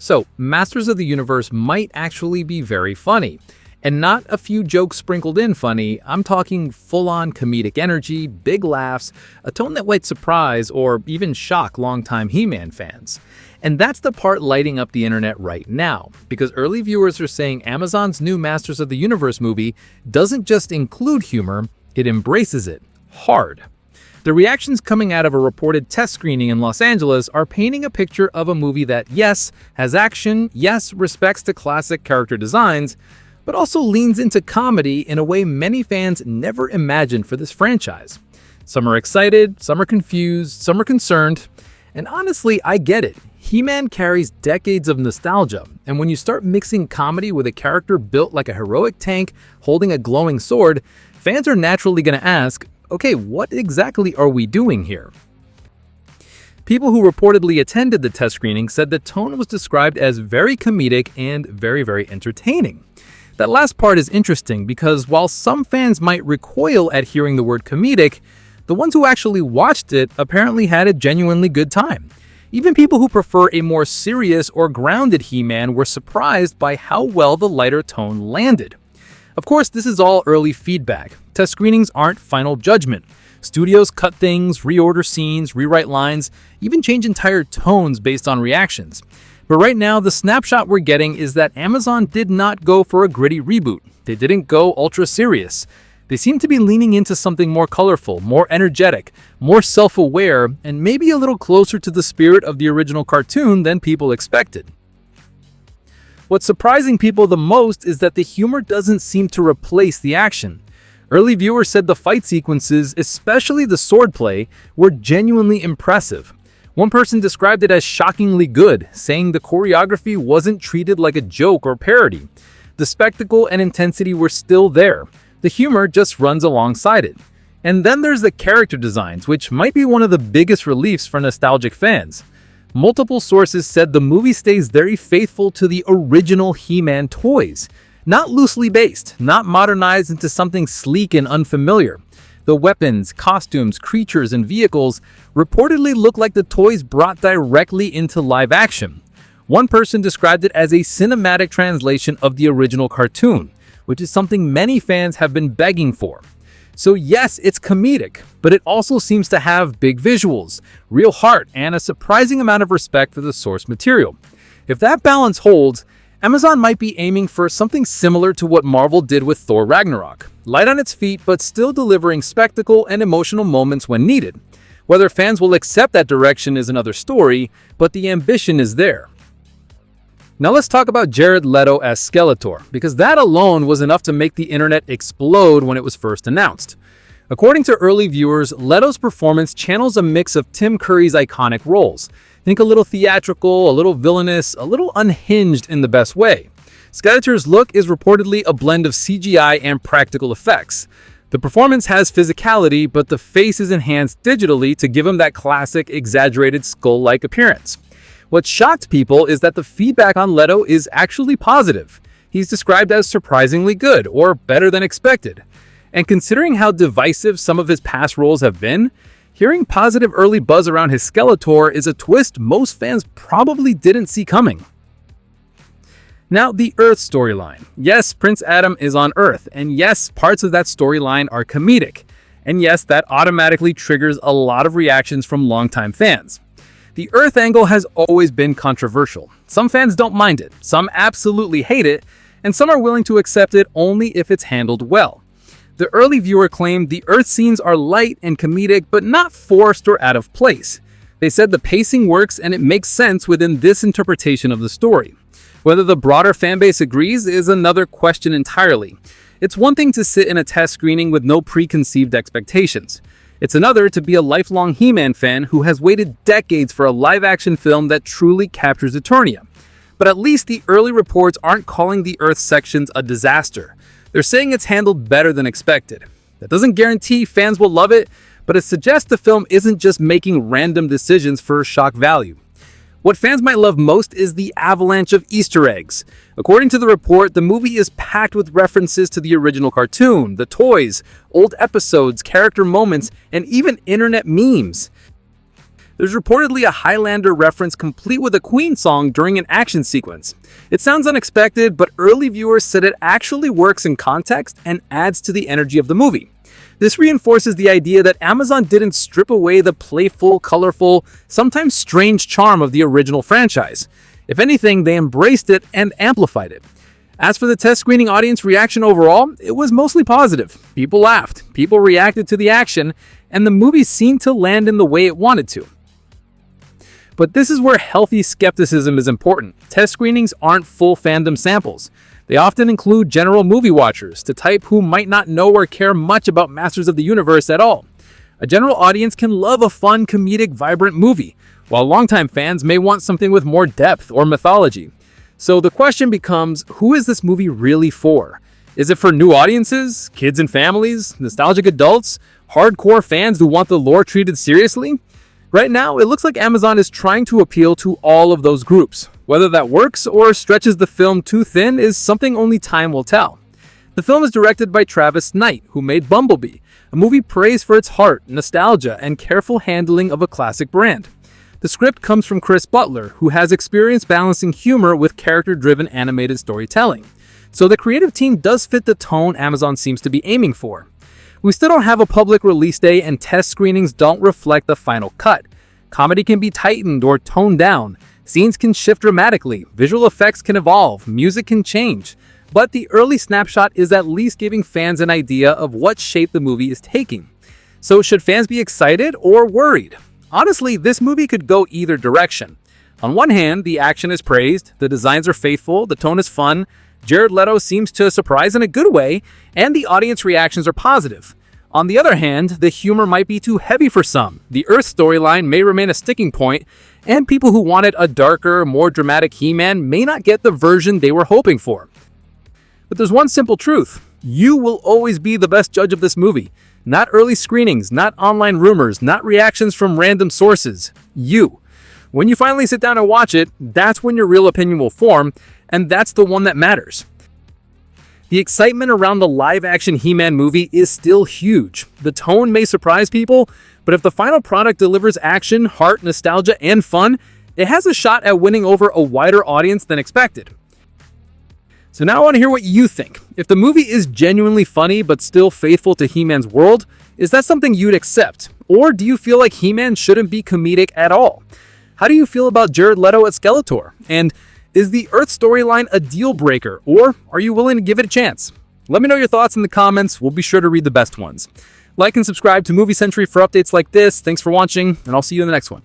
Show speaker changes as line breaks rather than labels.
So, Masters of the Universe might actually be very funny. And not a few jokes sprinkled in funny, I'm talking full-on comedic energy, big laughs, a tone that might surprise or even shock longtime He-Man fans. And that's the part lighting up the internet right now, because early viewers are saying Amazon's new Masters of the Universe movie doesn't just include humor, it embraces it hard. The reactions coming out of a reported test screening in Los Angeles are painting a picture of a movie that, yes, has action, yes, respects the classic character designs, but also leans into comedy in a way many fans never imagined for this franchise. Some are excited, some are confused, some are concerned, and honestly, I get it. He-Man carries decades of nostalgia, and when you start mixing comedy with a character built like a heroic tank holding a glowing sword, fans are naturally going to ask, okay, what exactly are we doing here? People who reportedly attended the test screening said the tone was described as very comedic and very entertaining. That last part is interesting because while some fans might recoil at hearing the word comedic, the ones who actually watched it apparently had a genuinely good time. Even people who prefer a more serious or grounded He-Man were surprised by how well the lighter tone landed. Of course, this is all early feedback. Test screenings aren't final judgment. Studios cut things, reorder scenes, rewrite lines, even change entire tones based on reactions. But right now, the snapshot we're getting is that Amazon did not go for a gritty reboot. They didn't go ultra serious. They seem to be leaning into something more colorful, more energetic, more self-aware, and maybe a little closer to the spirit of the original cartoon than people expected. What's surprising people the most is that the humor doesn't seem to replace the action. Early viewers said the fight sequences, especially the swordplay, were genuinely impressive. One person described it as shockingly good, saying the choreography wasn't treated like a joke or parody. The spectacle and intensity were still there. The humor just runs alongside it. And then there's the character designs, which might be one of the biggest reliefs for nostalgic fans. Multiple sources said the movie stays very faithful to the original He-Man toys. Not loosely based, not modernized into something sleek and unfamiliar. The weapons, costumes, creatures, and vehicles reportedly look like the toys brought directly into live action. One person described it as a cinematic translation of the original cartoon, which is something many fans have been begging for. So yes, it's comedic, but it also seems to have big visuals, real heart, and a surprising amount of respect for the source material. If that balance holds, Amazon might be aiming for something similar to what Marvel did with Thor Ragnarok. Light on its feet, but still delivering spectacle and emotional moments when needed. Whether fans will accept that direction is another story, but the ambition is there. Now let's talk about Jared Leto as Skeletor, because that alone was enough to make the internet explode when it was first announced. According to early viewers, Leto's performance channels a mix of Tim Curry's iconic roles. Think a little theatrical, a little villainous, a little unhinged in the best way. Skeletor's look is reportedly a blend of CGI and practical effects. The performance has physicality, but the face is enhanced digitally to give him that classic, exaggerated skull-like appearance. What shocked people is that the feedback on Leto is actually positive. He's described as surprisingly good, or better than expected. And considering how divisive some of his past roles have been, hearing positive early buzz around his Skeletor is a twist most fans probably didn't see coming. Now, the Earth storyline. Yes, Prince Adam is on Earth, and yes, parts of that storyline are comedic. And yes, that automatically triggers a lot of reactions from longtime fans. The Earth angle has always been controversial. Some fans don't mind it, some absolutely hate it, and some are willing to accept it only if it's handled well. The early viewer claimed the Earth scenes are light and comedic, but not forced or out of place. They said the pacing works and it makes sense within this interpretation of the story. Whether the broader fanbase agrees is another question entirely. It's one thing to sit in a test screening with no preconceived expectations. It's another to be a lifelong He-Man fan who has waited decades for a live-action film that truly captures Eternia. But at least the early reports aren't calling the Earth sections a disaster. They're saying it's handled better than expected. That doesn't guarantee fans will love it, but it suggests the film isn't just making random decisions for shock value. What fans might love most is the avalanche of Easter eggs. According to the report, the movie is packed with references to the original cartoon, the toys, old episodes, character moments, and even internet memes. There's reportedly a Highlander reference complete with a Queen song during an action sequence. It sounds unexpected, but early viewers said it actually works in context and adds to the energy of the movie. This reinforces the idea that Amazon didn't strip away the playful, colorful, sometimes strange charm of the original franchise. If anything, they embraced it and amplified it. As for the test screening audience reaction overall, it was mostly positive. People laughed, people reacted to the action, and the movie seemed to land in the way it wanted to. But this is where healthy skepticism is important. Test screenings aren't full fandom samples. They often include general movie watchers, the type who might not know or care much about Masters of the Universe at all. A general audience can love a fun, comedic, vibrant movie, while longtime fans may want something with more depth or mythology. So the question becomes, who is this movie really for? Is it for new audiences, kids and families, nostalgic adults, hardcore fans who want the lore treated seriously? Right now, it looks like Amazon is trying to appeal to all of those groups. Whether that works or stretches the film too thin is something only time will tell. The film is directed by Travis Knight, who made Bumblebee, a movie praised for its heart, nostalgia, and careful handling of a classic brand. The script comes from Chris Butler, who has experience balancing humor with character-driven animated storytelling. So the creative team does fit the tone Amazon seems to be aiming for. We still don't have a public release day, and test screenings don't reflect the final cut. Comedy can be tightened or toned down. Scenes can shift dramatically. Visual effects can evolve. Music can change. But the early snapshot is at least giving fans an idea of what shape the movie is taking. So should fans be excited or worried? Honestly, this movie could go either direction. On one hand, the action is praised, the designs are faithful, the tone is fun, Jared Leto seems to surprise in a good way, and the audience reactions are positive. On the other hand, the humor might be too heavy for some, the Earth storyline may remain a sticking point, and people who wanted a darker, more dramatic He-Man may not get the version they were hoping for. But there's one simple truth. You will always be the best judge of this movie. Not early screenings, not online rumors, not reactions from random sources. You. When you finally sit down and watch it, that's when your real opinion will form, and that's the one that matters. The excitement around the live-action He-Man movie is still huge. The tone may surprise people, but if the final product delivers action, heart, nostalgia, and fun, it has a shot at winning over a wider audience than expected. So now I want to hear what you think. If the movie is genuinely funny but still faithful to He-Man's world, is that something you'd accept? Or do you feel like He-Man shouldn't be comedic at all? How do you feel about Jared Leto as Skeletor? And is the Earth storyline a deal breaker, or are you willing to give it a chance? Let me know your thoughts in the comments. We'll be sure to read the best ones. Like and subscribe to Movie Sentry for updates like this. Thanks for watching, and I'll see you in the next one.